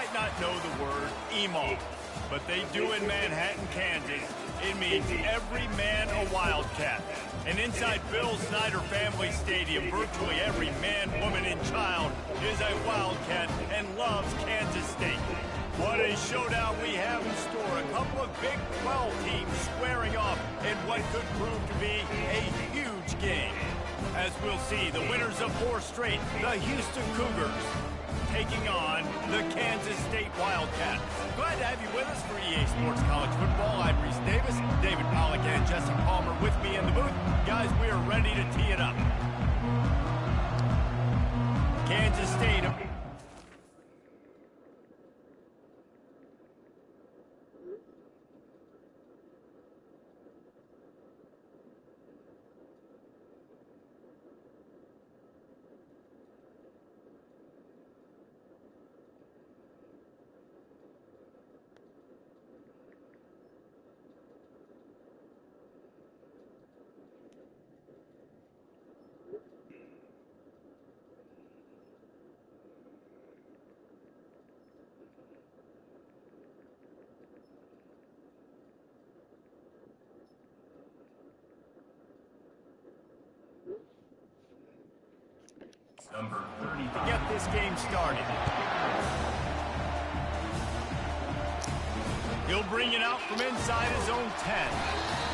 might not know the word emo, but they do in Manhattan, Kansas. It means every man a Wildcat. And inside Bill Snyder Family Stadium, virtually every man, woman, and child is a Wildcat and loves Kansas State. What a showdown we have in store. A couple of Big 12 teams squaring off in what could prove to be a huge game. As we'll see, the winners of 4 straight, the Houston Cougars, taking on the Kansas State Wildcats. Glad to have you with us for EA Sports College Football. I'm Reese Davis, David Pollack, and Jesse Palmer with me in the booth. Guys, we are ready to tee it up. Kansas State. Number 30 to get this game started. He'll bring it out from inside his own 10.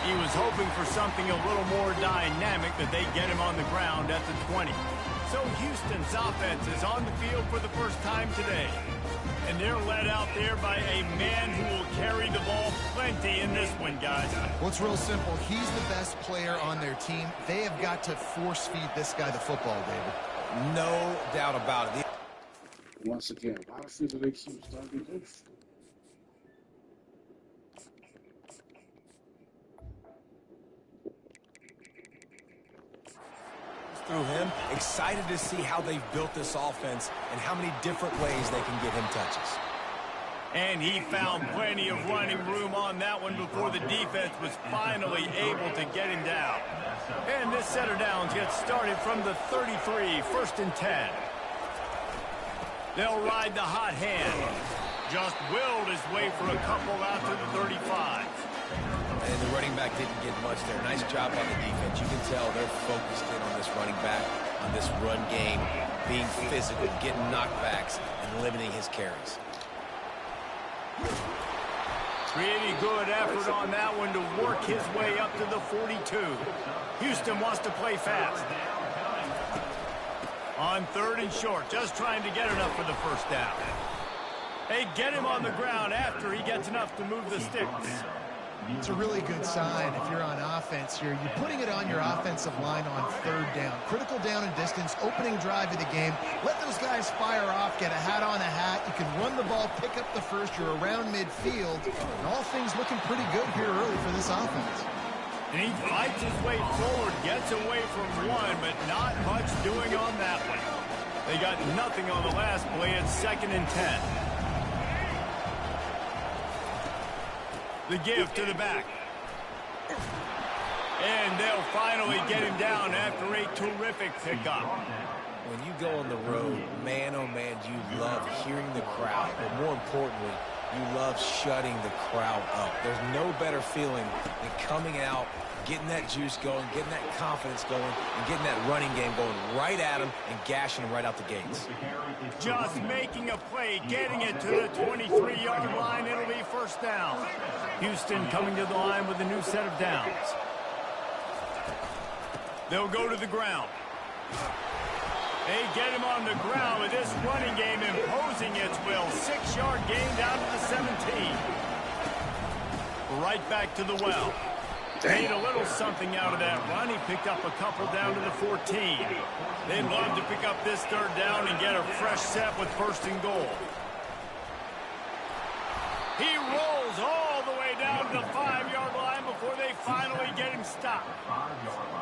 He was hoping for something a little more dynamic, that they get him on the ground at the 20. So Houston's offense is on the field for the first time today. And they're led out there by a man who will carry the ball plenty in this one, guys. Well, it's real simple. He's the best player on their team. They have got to force feed this guy the football, David. No doubt about it. Once again, why do they keep starting this? Through him, excited to see how they've built this offense and how many different ways they can get him touches. And he found plenty of running room on that one before the defense was finally able to get him down. And this set of downs gets started from the 33, 1st and 10. They'll ride the hot hand. Just willed his way for a couple out to the 35. And the running back didn't get much there. Nice job by the defense. You can tell they're focused in on this running back, on this run game, being physical, getting knockbacks, and limiting his carries. Pretty good effort on that one to work his way up to the 42. Houston wants to play fast. On 3rd and short, just trying to get enough for the first down. They get him on the ground after he gets enough to move the sticks. It's a really good sign if you're on offense here. You're putting it on your offensive line on 3rd down. Critical down and distance, opening drive of the game. Let those guys fire off, get a hat on a hat. You can run the ball, pick up the first. You're around midfield. And all things looking pretty good here early for this offense. And he fights his way forward, gets away from one, but not much doing on that one. They got nothing on the last play. It's 2nd and 10. The give to the back. And they'll finally get him down after a terrific pickup. When you go on the road, man, oh man, you love hearing the crowd. But more importantly, you love shutting the crowd up. There's no better feeling than coming out, getting that juice going, getting that confidence going, and getting that running game going right at them and gashing them right out the gates. Just making a play, getting it to the 23-yard line. It'll be 1st down. Houston coming to the line with a new set of downs. They'll go to the ground. They get him on the ground with this running game imposing its will. 6-yard gain down to the 17. Right back to the well. Made a little something out of that run. He picked up a couple down to the 14. They'd love to pick up this 3rd down and get a fresh set with 1st and goal. He rolls all the way down to the 5-yard line before they finally get him stopped.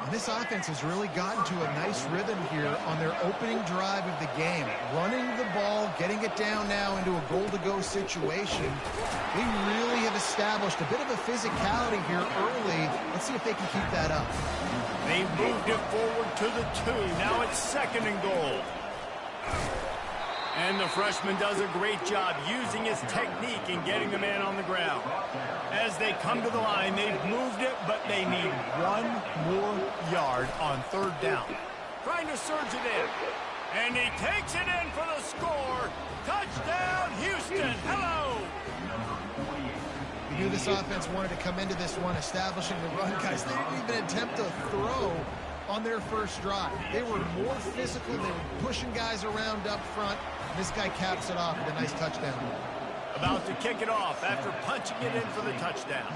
And this offense has really gotten to a nice rhythm here on their opening drive of the game. Running the ball, getting it down now into a goal-to-go situation. They really have established a bit of a physicality here early. Let's see if they can keep that up. They moved it forward to the 2. Now it's 2nd and goal. And the freshman does a great job using his technique and getting the man on the ground. As they come to the line, they've moved it, but they need one more yard on third down. Trying to surge it in. And he takes it in for the score. Touchdown, Houston. Hello. We knew this offense wanted to come into this one establishing the run, guys. They didn't even attempt to throw on their first drive. They were more physical. They were pushing guys around up front. This guy caps it off with a nice touchdown. About to kick it off after punching it in for the touchdown.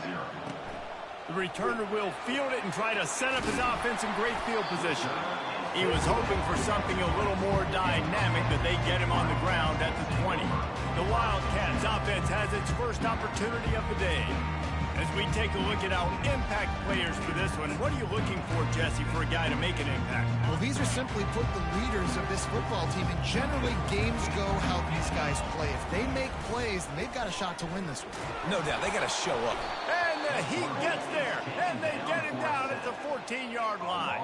The returner will field it and try to set up his offense in great field position. He was hoping for something a little more dynamic, but they get him on the ground at the 20. The Wildcats offense has its first opportunity of the day. As we take a look at our impact players for this one, what are you looking for, Jesse, for a guy to make an impact? Well, these are simply put the leaders of this football team, and generally games go how these guys play. If they make plays, then they've got a shot to win this one. No doubt, they got to show up. And he gets there, and they get him down at the 14-yard line.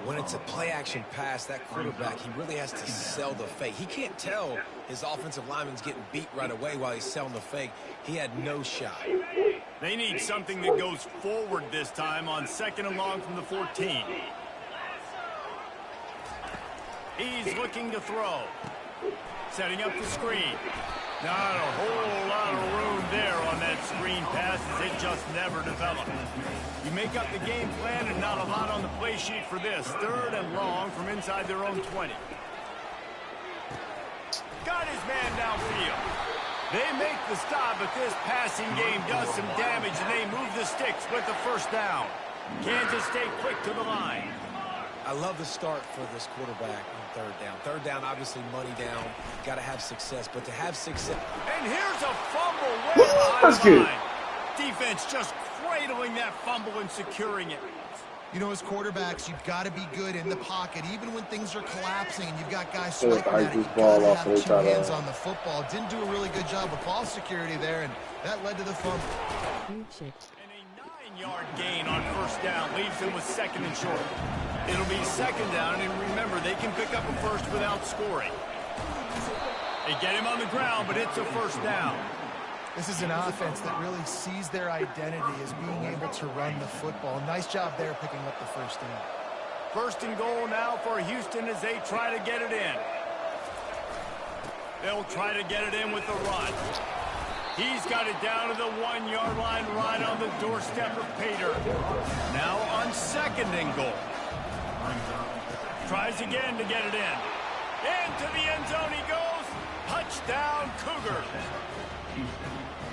When it's a play-action pass, that quarterback, he really has to sell the fake. He can't tell his offensive lineman's getting beat right away while he's selling the fake. He had no shot. They need something that goes forward this time on 2nd and long from the 14. He's looking to throw. Setting up the screen. Not a whole lot of room there on that screen pass as it just never developed. You make up the game plan and not a lot on the play sheet for this. 3rd and long from inside their own 20. Got his man downfield. They make the stop, but this passing game does some damage, and they move the sticks with the first down. Kansas State quick to the line. I love the start for this quarterback on 3rd down. 3rd down, obviously money down. Got to have success, but to have success. And here's a fumble way behind the line. Defense just cradling that fumble and securing it. You know, as quarterbacks, you've got to be good in the pocket, even when things are collapsing and you've got guys swiping at it. You've got to have 2 hands on the football. Didn't do a really good job of ball security there, and that led to the fumble. And a 9-yard gain on first down leaves them with 2nd and short. It'll be 2nd down, and remember, they can pick up a first without scoring. They get him on the ground, but it's a first down. This is an offense that really sees their identity as being able to run the football. Nice job there picking up the first down. 1st and goal now for Houston as they try to get it in. They'll try to get it in with the run. He's got it down to the 1-yard line right on the doorstep of Pater. Now on 2nd and goal. Tries again to get it in. Into the end zone he goes. Touchdown, Cougars.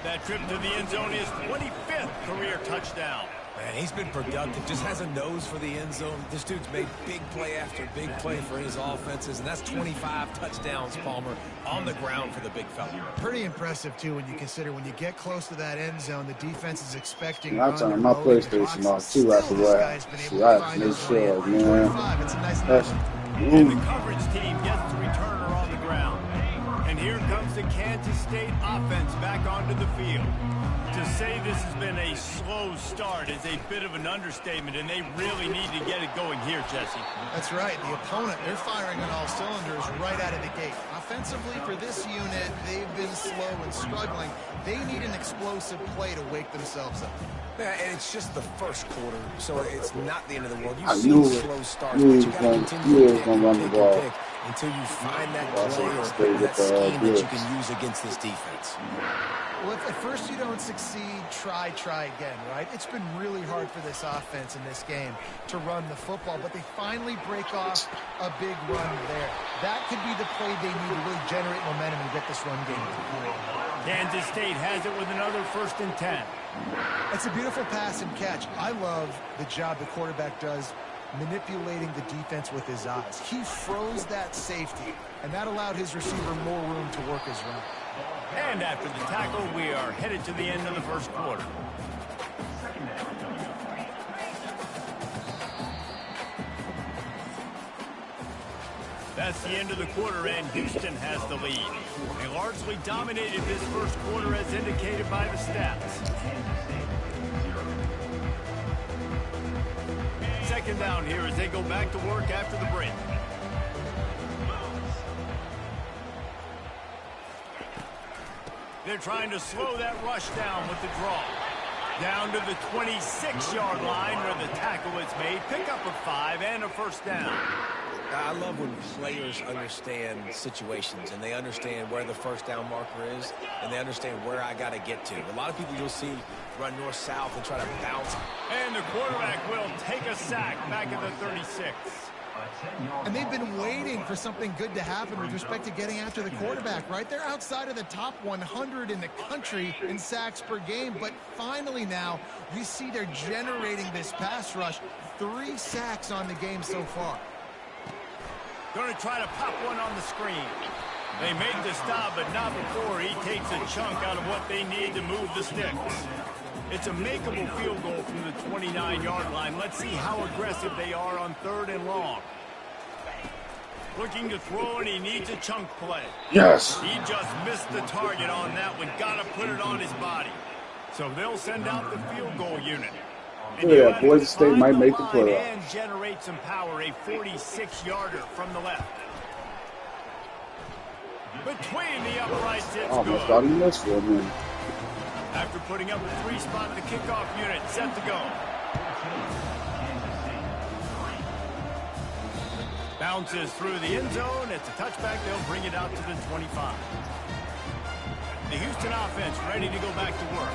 That trip to the end zone is 25th career touchdown. Man, he's been productive. Just has a nose for the end zone. This dude's made big play after big play for his offenses, and that's 25 touchdowns, Palmer, on the ground for the big fella. Pretty impressive, too, when you consider when you get close to that end zone, the defense is expecting. I turned my PlayStation off, too, after that. See, I made sure, man. It's a nice and the coverage team gets the returner on the ground. And here comes the Kansas State offense back onto the field. To say this has been a slow start is a bit of an understatement, and they really need to get it going here, Jesse. That's right. The opponent, they're firing on all cylinders right out of the gate. Offensively, for this unit, they've been slow and struggling. They need an explosive play to wake themselves up. Yeah, and it's just the first quarter, so it's not the end of the world. I You've knew seen it. slow starts, Knew but he you was got to gonna- continue knew he to was pick gonna and run the pick ball. and pick until you find that Well, play or stay with that the scheme that you blitz. can use against this defense. Well, if at first you don't succeed, try again, right? It's been really hard for this offense in this game to run the football, but they finally break off a big run there. That could be the play they need to really generate momentum and get this run game going. Kansas State has it with another 1st and 10. It's a beautiful pass and catch. I love the job the quarterback does manipulating the defense with his eyes. He froze that safety, and that allowed his receiver more room to work his run. And after the tackle, we are headed to the end of the first quarter. That's the end of the quarter, and Houston has the lead. They largely dominated this first quarter as indicated by the stats. 2nd down here as they go back to work after the break. They're trying to slow that rush down with the draw. Down to the 26-yard line where the tackle is made. Pick up of 5 and a first down. I love when players understand situations and they understand where the first down marker is and they understand where I got to get to. A lot of people you'll see run north-south and try to bounce. And the quarterback will take a sack back at the 36. And they've been waiting for something good to happen with respect to getting after the quarterback, right? They're outside of the top 100 in the country in sacks per game, but finally now you see they're generating this pass rush. 3 sacks on the game so far. Going to try to pop one on the screen. They make the stop, but not before he takes a chunk out of what they need to move the sticks. It's a makeable field goal from the 29-yard line. Let's see how aggressive they are on 3rd and long. Looking to throw, and he needs a chunk play. Yes. He just missed the target on that one. Got to put it on his body. So they'll send out the field goal unit. Yeah, Boise State might make the play. And generate some power. A 46-yarder from the left. Between the uprights, it's almost good. thought he missed for a minute. After putting up a 3-spot, the kickoff unit set to go. Bounces through the end zone. It's a touchback. They'll bring it out to the 25. The Houston offense ready to go back to work.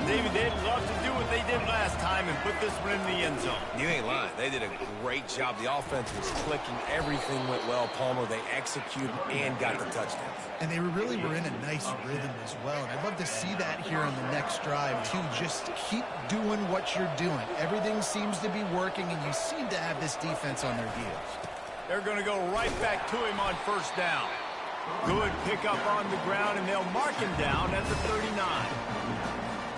David, they'd love to do what they did last time and put this one in the end zone. You ain't lying. They did a great job. The offense was clicking. Everything went well. Palmer, they executed and got the touchdown. And they really were in a nice rhythm as well. And I'd love to see that here on the next drive, too. Just keep doing what you're doing. Everything seems to be working, and you seem to have this defense on their heels. They're going to go right back to him on first down. Good pickup on the ground, and they'll mark him down at the 39.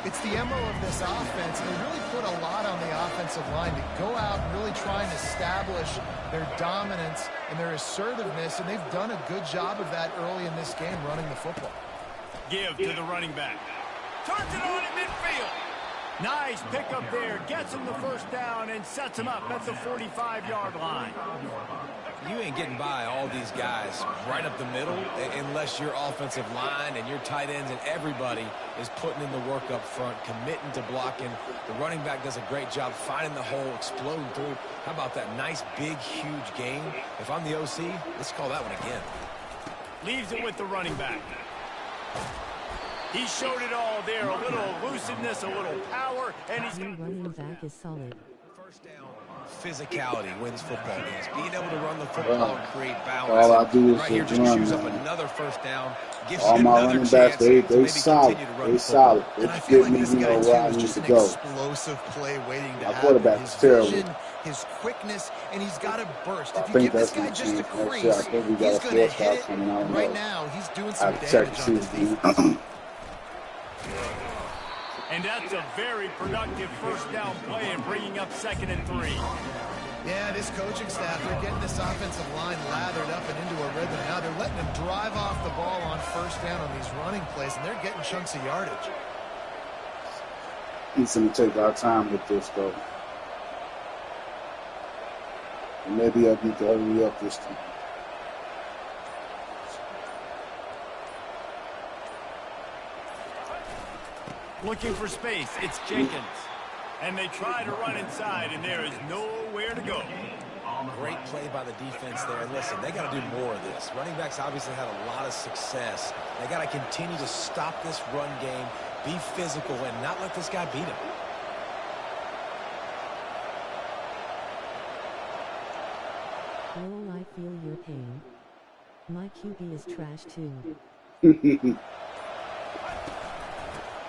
It's the MO of this offense, and they really put a lot on the offensive line to go out and really try and establish their dominance and their assertiveness, and they've done a good job of that early in this game running the football. Give to the running back. Turns it on at midfield. Nice pickup there. Gets him the first down and sets him up at the 45-yard line. You ain't getting by all these guys right up the middle unless your offensive line and your tight ends and everybody is putting in the work up front, committing to blocking. The running back does a great job finding the hole, exploding through. How about that nice, big, huge gain? If I'm the OC, let's call that one again. Leaves it with the running back. He showed it all there. A little elusiveness, a little power, and he's... Your running back is solid. First down, physicality wins football games. Being able to run the football and create balance. All I do is right here just run, chews up man. another first down. Gives All you my another running backs, chance they solid. They solid. They And I feel get like me, this you guy, know, too, where I is need just to an go. explosive play waiting to My happen. quarterback's His terrible. vision, his quickness, and he's got a burst. I If you think give this that's guy gonna just a change next crease, year. I think we got he's a going to four-star hit it. coming out. Right now, he's doing I some have to damage check on the this season. defense. And that's a very productive first down play and bringing up 2nd and 3. Yeah, this coaching staff, they're getting this offensive line lathered up and into a rhythm. Now they're letting them drive off the ball on first down on these running plays, and they're getting chunks of yardage. He's going to take our time with this, though. And maybe I need to hurry up this time. Looking for space. It's Jenkins. And they try to run inside, and there is nowhere to go. Great play by the defense there. And listen, they got to do more of this. Running backs obviously had a lot of success. They got to continue to stop this run game, be physical, and not let this guy beat him. Oh, I feel your pain. My QB is trash too.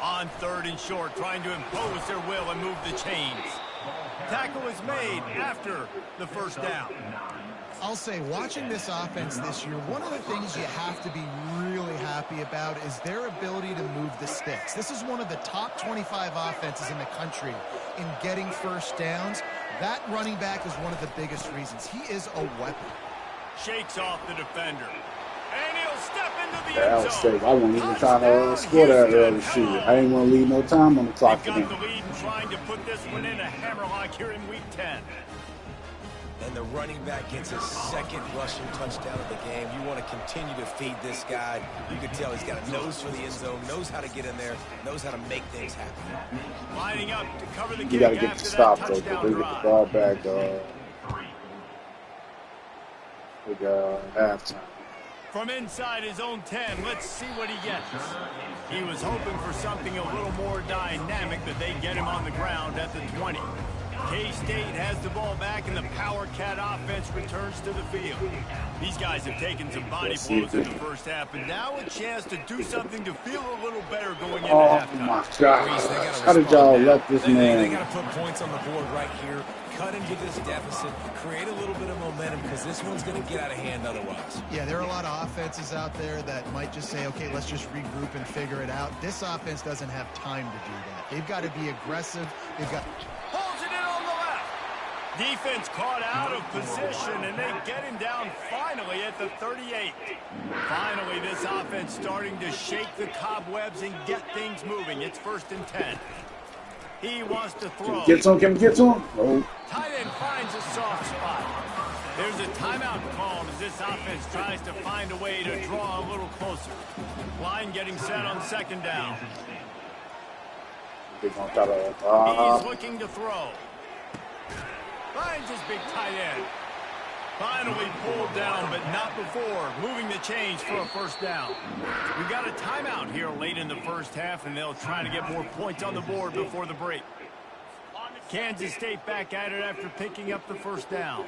On 3rd and short, trying to impose their will and move the chains. Tackle is made after the first down. I'll say, watching this offense this year, one of the things you have to be really happy about is their ability to move the sticks. This is one of the top 25 offenses in the country in getting first downs. That running back is one of the biggest reasons. He is a weapon. Shakes off the defender. And he'll step into the Yeah, end I zone. was I wasn't even trying to score that early shit. I didn't want to leave no time on the clock They've for got them. the lead and trying to put this one in a hammerlock here in week 10. and the running back gets his second rushing touchdown of the game. You want to continue to feed this guy. You can tell he's got a nose for the end zone, knows how to get in there, knows how to make things happen. Lining up to cover the kick. You got to get the stop, though. They get the ball back. We got halftime. From inside his own 10, let's see what he gets. He was hoping for something a little more dynamic, but they get him on the ground at the 20. K-State has the ball back, and the Power Cat offense returns to the field. These guys have taken some body blows in the first half, and now a chance to do something to feel a little better going into halftime. Oh, my gosh. How did y'all let this man? They got to put points on the board right here, cut into this deficit, create a little bit of momentum, because this one's going to get out of hand otherwise. Yeah, there are a lot of offenses out there that might just say, okay, let's just regroup and figure it out. This offense doesn't have time to do that. They've got to be aggressive. They've got... Holds it in on the left. Defense caught out of position, and they get him down finally at the 38. Finally, this offense starting to shake the cobwebs and get things moving. It's 1st and 10. He wants to throw. Get to him, can we get to him? Oh. Tight end finds a soft spot. There's a timeout called as this offense tries to find a way to draw a little closer. Line getting set on 2nd down. They're gonna try to, He's looking to throw. Finds his big tight end. Finally pulled down, but not before. Moving the chains for a 1st down. We've got a timeout here late in the first half, and they'll try to get more points on the board before the break. Kansas State back at it after picking up the 1st down.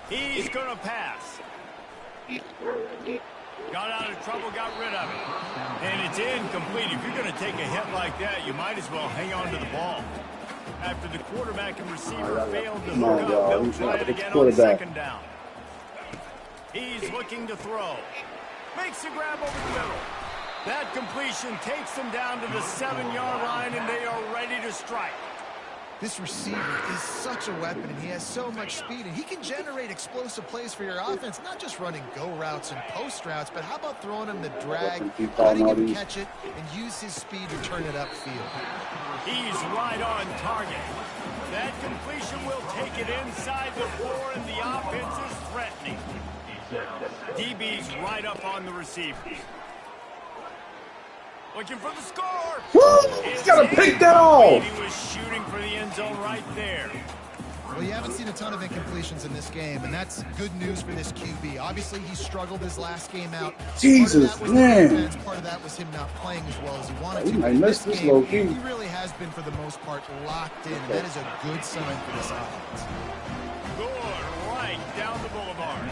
He's going to pass. Got out of trouble, got rid of it. And it's incomplete. If you're going to take a hit like that, you might as well hang on to the ball. After the quarterback and receiver failed to hook up, they'll try it again on 2nd down. He's looking to throw. Makes a grab over the middle. That completion takes them down to the 7-yard line, and they are ready to strike. This receiver is such a weapon, and he has so much speed, and he can generate explosive plays for your offense, not just running go routes and post routes, but how about throwing him the drag, letting him catch it, and use his speed to turn it upfield. He's right on target. That completion will take it inside the 4, and the offense is threatening. DB's right up on the receivers. Looking for the score. Woo! He's got to pick that off. He was shooting for the end zone right there. Well, you haven't seen a ton of incompletions in this game, and that's good news for this QB. Obviously, he struggled his last game out. Jesus, man. Part of that was him not playing as well as he wanted to. I missed this low key. He really has been, for the most part, locked in. That is a good sign for this offense. Good right down the boulevard.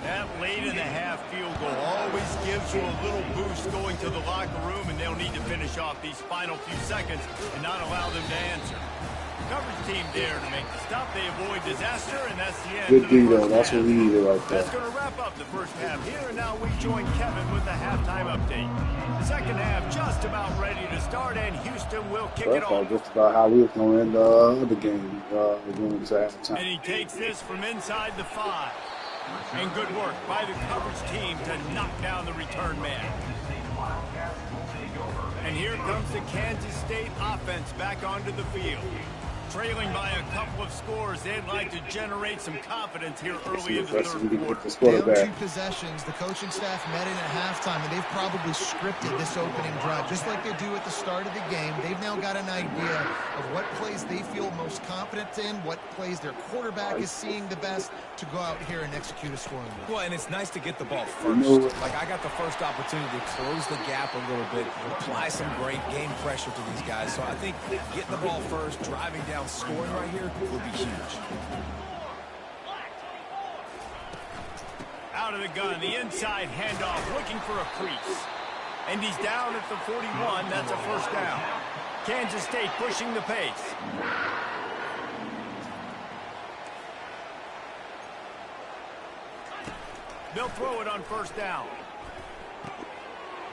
That late in the half field goal always gives you a little boost going to the locker room, and they'll need to finish off these final few seconds and not allow them to answer. Coverage team there to make the stop. They avoid disaster, and that's the end. Good D, though. That's what we needed right there. That's going to wrap up the first half here, and now we join Kevin with the halftime update. The second half just about ready to start, and Houston will kick it off. Just about how we was going to end the other game. Going to halftime. And he takes this from inside the 5. And good work by the coverage team to knock down the return man. And here comes the Kansas State offense back onto the field. Trailing by a couple of scores, they'd like to generate some confidence here early in the third quarter. Down 2 possessions, the coaching staff met in at halftime, and they've probably scripted this opening drive, just like they do at the start of the game. They've now got an idea of what plays they feel most confident in, what plays their quarterback is seeing the best to go out here and execute a scoring drive. Well, and it's nice to get the ball first. Like, I got the first opportunity to close the gap a little bit, apply some great game pressure to these guys. So I think getting the ball first, driving down, scoring right here would be huge. Out of the gun, the inside handoff, looking for a crease. And he's down at the 41. That's a 1st down. Kansas State pushing the pace. They'll throw it on 1st down.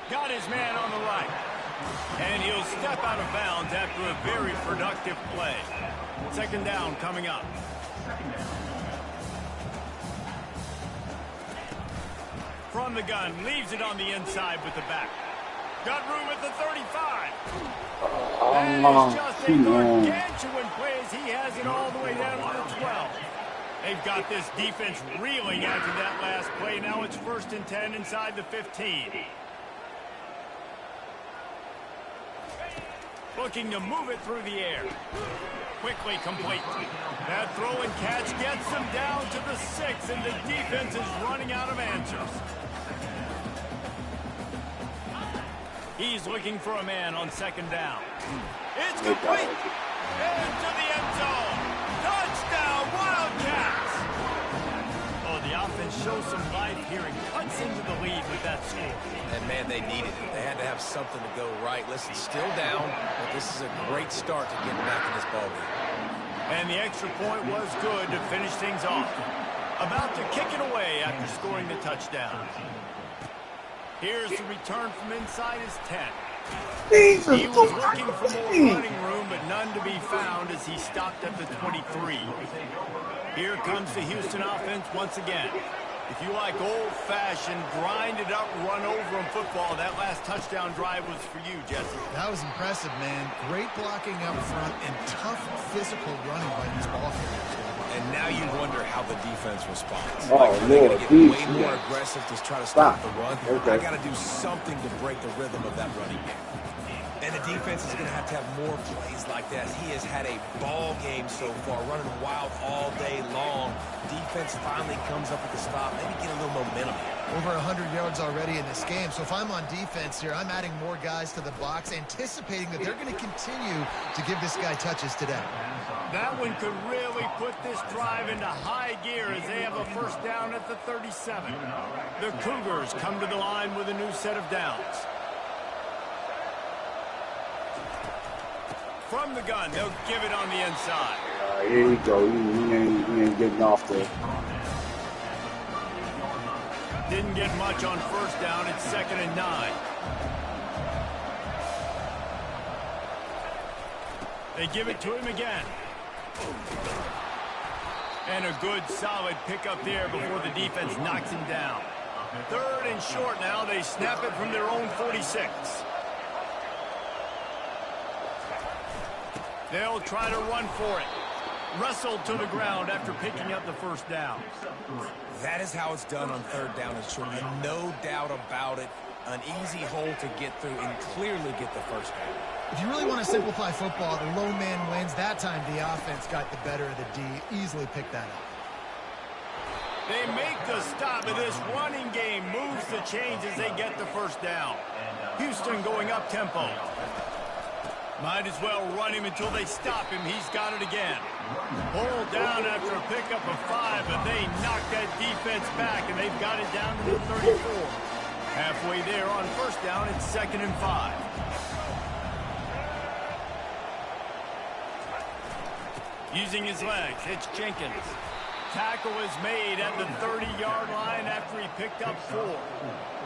Got his man on the right. And he'll step out of bounds after a very productive play. 2nd down coming up. From the gun, leaves it on the inside with the back. Got room at the 35. Oh, That is just a come on. gargantuan play as he has it all the way down to the 12. They've got this defense reeling after that last play. Now it's 1st and 10 inside the 15. Looking to move it through the air. Quickly complete. That throw and catch gets them down to the 6, and the defense is running out of answers. He's looking for a man on 2nd down. It's complete. Into the end zone. Touchdown, Wildcats. Oh, the offense shows some life here and cuts into the lead with that score. And, man, they needed it. They had to have something to go right. Listen, still down, but this is a great start to getting back in this ballgame. And the extra point was good to finish things off. About to kick it away after scoring the touchdown. Here's the return from inside his 10. He was looking for more running room, but none to be found as he stopped at the 23. Here comes the Houston offense once again. If you like old-fashioned, grind-it-up, run-over-'em football, that last touchdown drive was for you, Jesse. That was impressive, man. Great blocking up front and tough physical running by these ball carriers. And now you wonder how the defense responds. Oh, like, they're going to get way geez, more aggressive to try to stop the run. I got to do something to break the rhythm of that running game. And the defense is going to have more plays like that. He has had a ball game so far, running wild all day long. Defense finally comes up with the stop. Maybe get a little momentum. Over 100 yards already in this game. So if I'm on defense here, I'm adding more guys to the box, anticipating that they're going to continue to give this guy touches today. That one could really put this drive into high gear as they have a 1st down at the 37. The Cougars come to the line with a new set of downs. From the gun, they'll give it on the inside. Here we go. He ain't getting off there. Didn't get much on 1st down. It's 2nd and 9. They give it to him again. And a good, solid pickup there before the defense knocks him down. 3rd and short now. They snap it from their own 46. They'll try to run for it. Wrestled to the ground after picking up the 1st down. That is how it's done on 3rd down and short. And no doubt about it. An easy hole to get through and clearly get the 1st down. If you really want to simplify football, the lone man wins. That time the offense got the better of the D. Easily picked that up. They make the stop, and this running game moves the chains as they get the 1st down. Houston going up tempo. Might as well run him until they stop him. He's got it again. Pulled down after a pickup of 5, but they knock that defense back, and they've got it down to the 34. Halfway there on 1st down, it's 2nd and 5. Using his legs, it's Jenkins. Tackle is made at the 30-yard line after he picked up 4.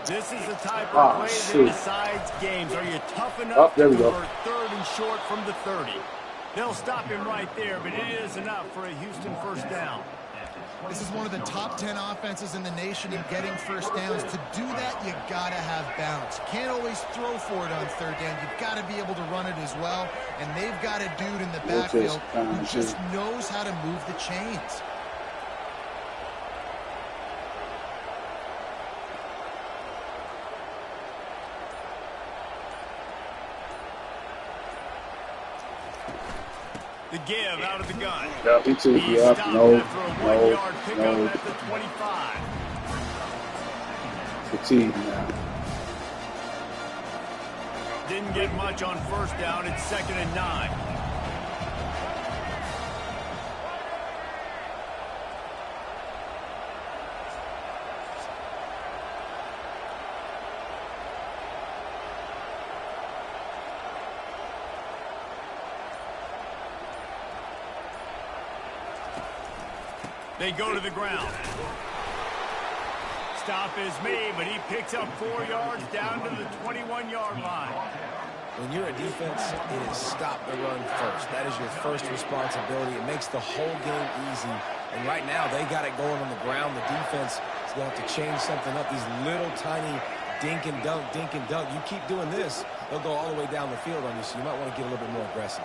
This is the type of play that decides games. Are you tough enough to convert 3rd and short from the 30? They'll stop him right there, but it is enough for a Houston 1st down. This is one of the top 10 offenses in the nation in getting 1st downs. To do that, you got to have balance. You can't always throw for it on 3rd down. You've got to be able to run it as well. And they've got a dude in the backfield who just knows how to move the chains. The give out of the gun. Yeah, he took He's you up. stopped No, after a 1-yard pickup at the 25. Fatigue now. Didn't get much on 1st down. It's 2nd and 9. They go to the ground. Stop is made, but he picks up 4 yards down to the 21-yard line. When you're a defense, it is stop the run first. That is your first responsibility. It makes the whole game easy. And right now, they got it going on the ground. The defense is going to have to change something up. These little tiny dink and dunk, dink and dunk. You keep doing this, they'll go all the way down the field on you, so you might want to get a little bit more aggressive.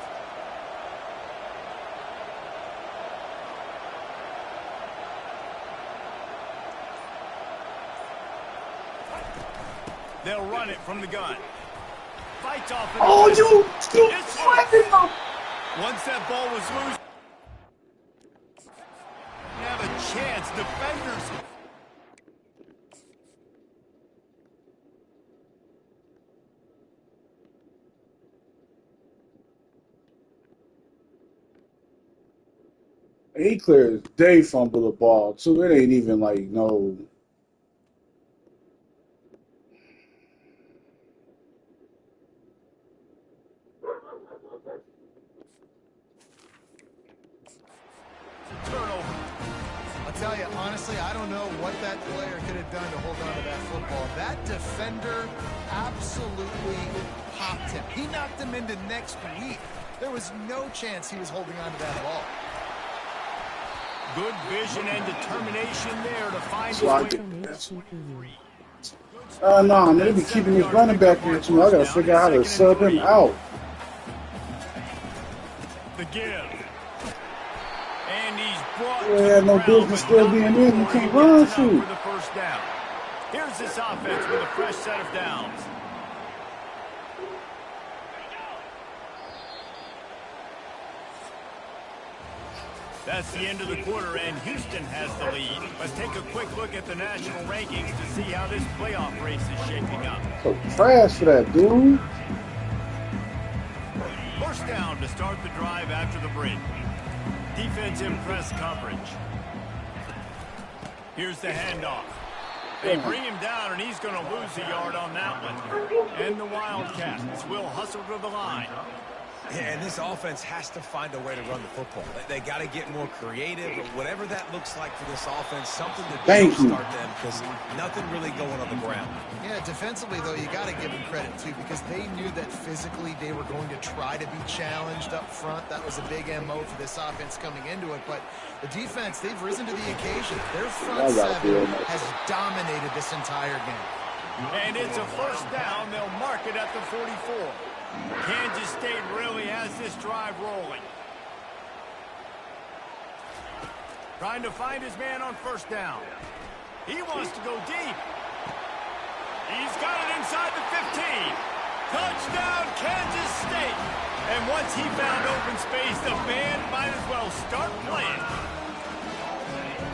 They'll run it from the gun. Fights off. Oh, you flipping him. Once that ball was loose, you have a chance. Defenders. He cleared day fumble the ball too. It ain't even like no. Turnover. I'll tell you, honestly, I don't know what that player could have done to hold on to that football. That defender absolutely popped him. He knocked him into next week. There was no chance he was holding on to that ball. Good vision and determination there to find his Slide way. it. No, they be keeping this running back here too. I gotta figure out how to sub him out. The give. And he's brought You had no business still being in. You can't run for to. the first down. Here's this offense with a fresh set of downs. That's the end of the quarter, and Houston has the lead. Let's take a quick look at the national rankings to see how this playoff race is shaping up. So trash for that dude. First down to start the drive after the break. Defensive press coverage. Here's the handoff. They bring him down, and he's going to lose a yard on that one. And the Wildcats will hustle to the line. Yeah, and this offense has to find a way to run the football. They got to get more creative, or whatever that looks like for this offense, something to start them, because nothing really going on the ground. Yeah, defensively, though, you got to give them credit, too, because they knew that physically they were going to try to be challenged up front. That was a big MO for this offense coming into it. But the defense, they've risen to the occasion. Their front seven has dominated this entire game. And it's a first down. They'll mark it at the 44. Kansas State really has this drive rolling. Trying to find his man on first down. He wants to go deep. He's got it inside the 15. Touchdown, Kansas State. And once he found open space, the band might as well start playing.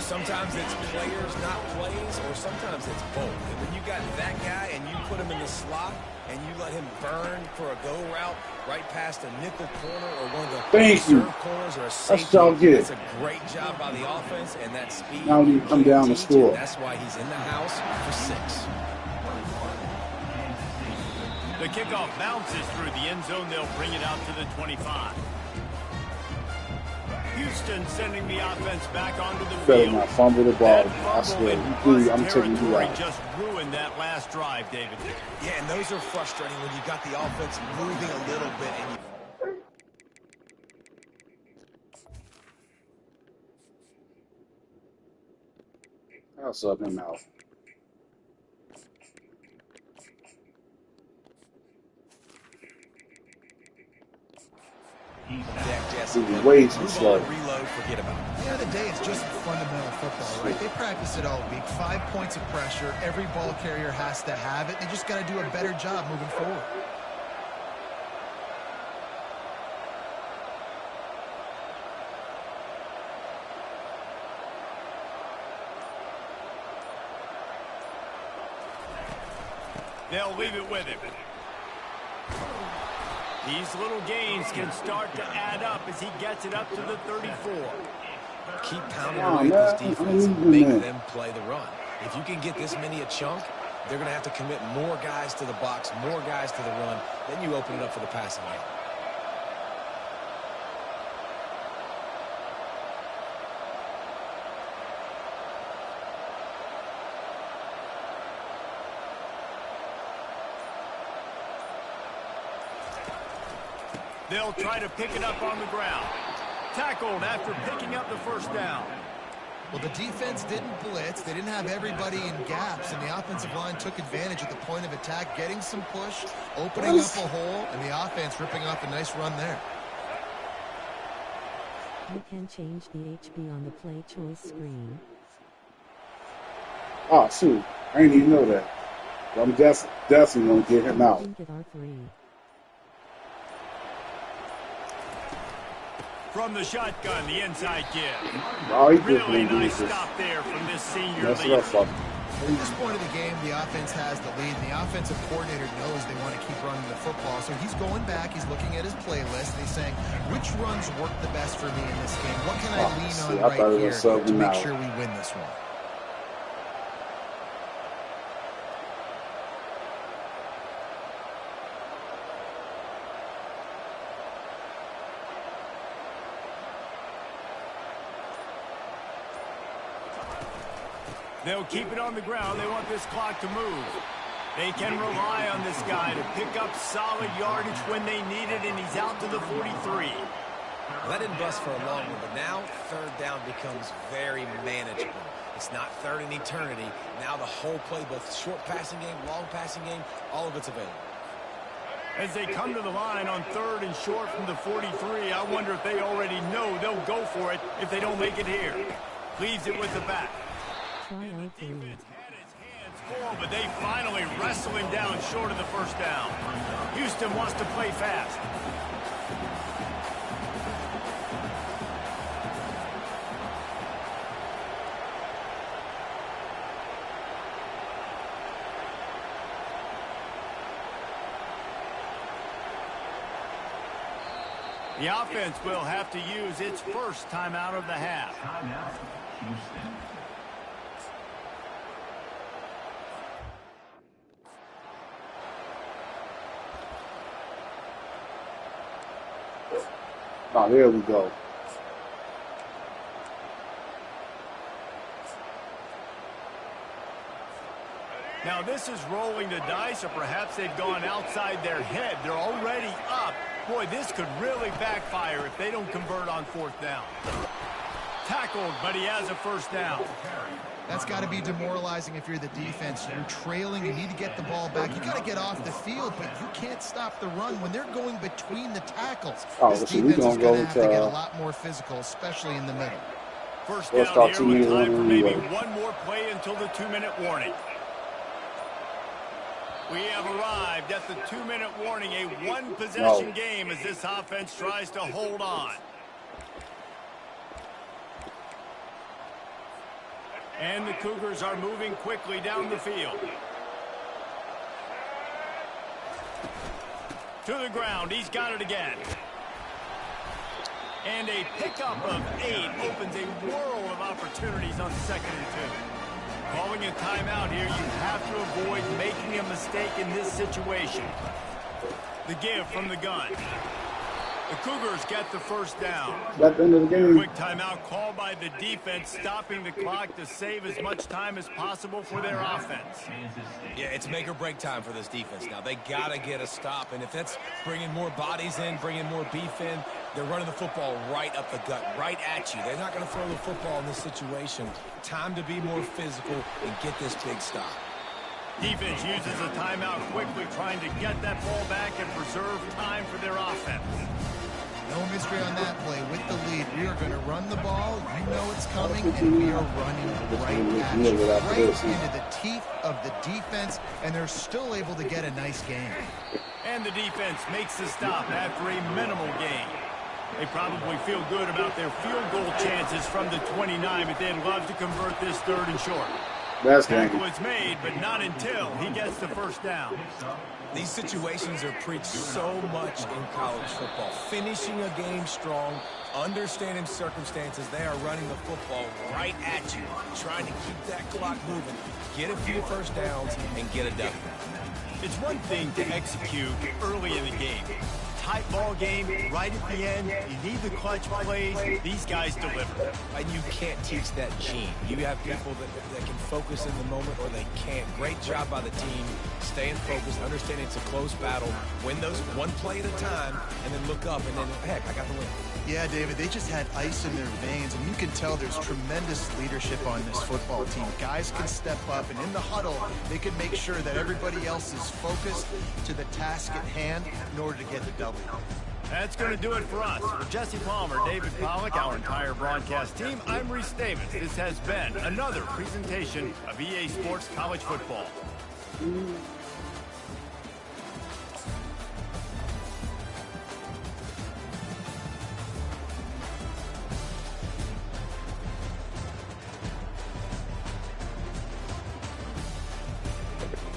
Sometimes it's players, not plays, or sometimes it's both. And when you got that guy and you put him in the slot and you let him burn for a go route right past a nickel corner or one of the reserve corners or a safety, that's a great job by the offense, and that speed. Now you come down the score. That's why he's in the house for 6. The kickoff bounces through the end zone. They'll bring it out to the 25. Houston sending the offense back onto the field. Better not fumble the ball. I swear, I'm taking you out. Just ruined that last drive, David. Yeah, and those are frustrating when you got the offense moving a little bit and I'll sub him out. He's way too slow. Reload, forget about it. At the end of the day, it's just fundamental football, right? They practice it all week. 5 points of pressure. Every ball carrier has to have it. They just got to do a better job moving forward. They'll leave it with him. These little gains can start to add up as he gets it up to the 34. Keep pounding away at this defense. Make them play the run. If you can get this many a chunk, they're going to have to commit more guys to the box, more guys to the run. Then you open it up for the passing game. They'll try to pick it up on the ground. Tackled after picking up the first down. Well, the defense didn't blitz. They didn't have everybody in gaps, and the offensive line took advantage at the point of attack, getting some push, opening up a hole, and the offense ripping off a nice run there. You can change the HB on the play choice screen. Oh, shoot. I didn't even know that. I'm definitely going to get him out. Get R3. From the shotgun, the inside give. Oh, he really nice stop there from this senior leader. At this point of the game, the offense has the lead, and the offensive coordinator knows they want to keep running the football. So he's going back, he's looking at his playlist, and he's saying, which runs work the best for me in this game? What can I lean on right here to make sure we win this one? They'll keep it on the ground. They want this clock to move. They can rely on this guy to pick up solid yardage when they need it, and he's out to the 43. Well, that didn't bust for a long one, but now third down becomes very manageable. It's not third in eternity. Now the whole play, both short passing game, long passing game, all of it's available. As they come to the line on third and short from the 43, I wonder if they already know they'll go for it if they don't make it here. Leaves it with the back. Try R3. Had his hands full, but they finally wrestle him down short of the first down. Houston wants to play fast. The offense will have to use its first timeout of the half. Timeout, Houston. Oh, there we go. Now this is rolling the dice, or perhaps they've gone outside their head. They're already up. Boy, this could really backfire if they don't convert on fourth down. Tackled, but he has a first down. That's got to be demoralizing if you're the defense. You're trailing. You need to get the ball back. You got to get off the field, but you can't stop the run when they're going between the tackles. This defense is going to have to get a lot more physical, especially in the middle. First down here with time for maybe one more play until the 2-minute warning. We have arrived at the 2-minute warning, a one-possession game as this offense tries to hold on. And the Cougars are moving quickly down the field. To the ground, he's got it again. And a pickup of 8 opens a world of opportunities on 2nd and 2. Calling a timeout here, you have to avoid making a mistake in this situation. The give from the gun. The Cougars get the first down. That's the end of the game. Quick timeout called by the defense, stopping the clock to save as much time as possible for their offense. Yeah, it's make or break time for this defense now. They got to get a stop, and if that's bringing more bodies in, bringing more beef in, they're running the football right up the gut, right at you. They're not going to throw the football in this situation. Time to be more physical and get this big stop. Defense uses a timeout quickly, trying to get that ball back and preserve time for their offense. No mystery on that play. With the lead, we are going to run the ball. You know it's coming, and we are running right at you, right into the teeth of the defense, and they're still able to get a nice gain. And the defense makes the stop after a minimal gain. They probably feel good about their field goal chances from the 29, but they'd love to convert this 3rd and short. Tackle is made, but not until he gets the first down. These situations are preached so much in college football. Finishing a game strong, understanding circumstances. They are running the football right at you, trying to keep that clock moving, get a few first downs, and get a W. It's one thing to execute early in the game. tight ball game, right at the end, you need the clutch plays. These guys deliver. And you can't teach that gene. You have people that can focus in the moment or they can't. Great job by the team, staying focused, understanding it's a close battle, win those one play at a time, and then look up, and then, heck, I got the win. Yeah, David, they just had ice in their veins, and you can tell there's tremendous leadership on this football team. Guys can step up, and in the huddle, they can make sure that everybody else is focused to the task at hand in order to get the W. That's going to do it for us. For Jesse Palmer, David Pollack, our entire broadcast team, I'm Reese Davis. This has been another presentation of EA Sports College Football.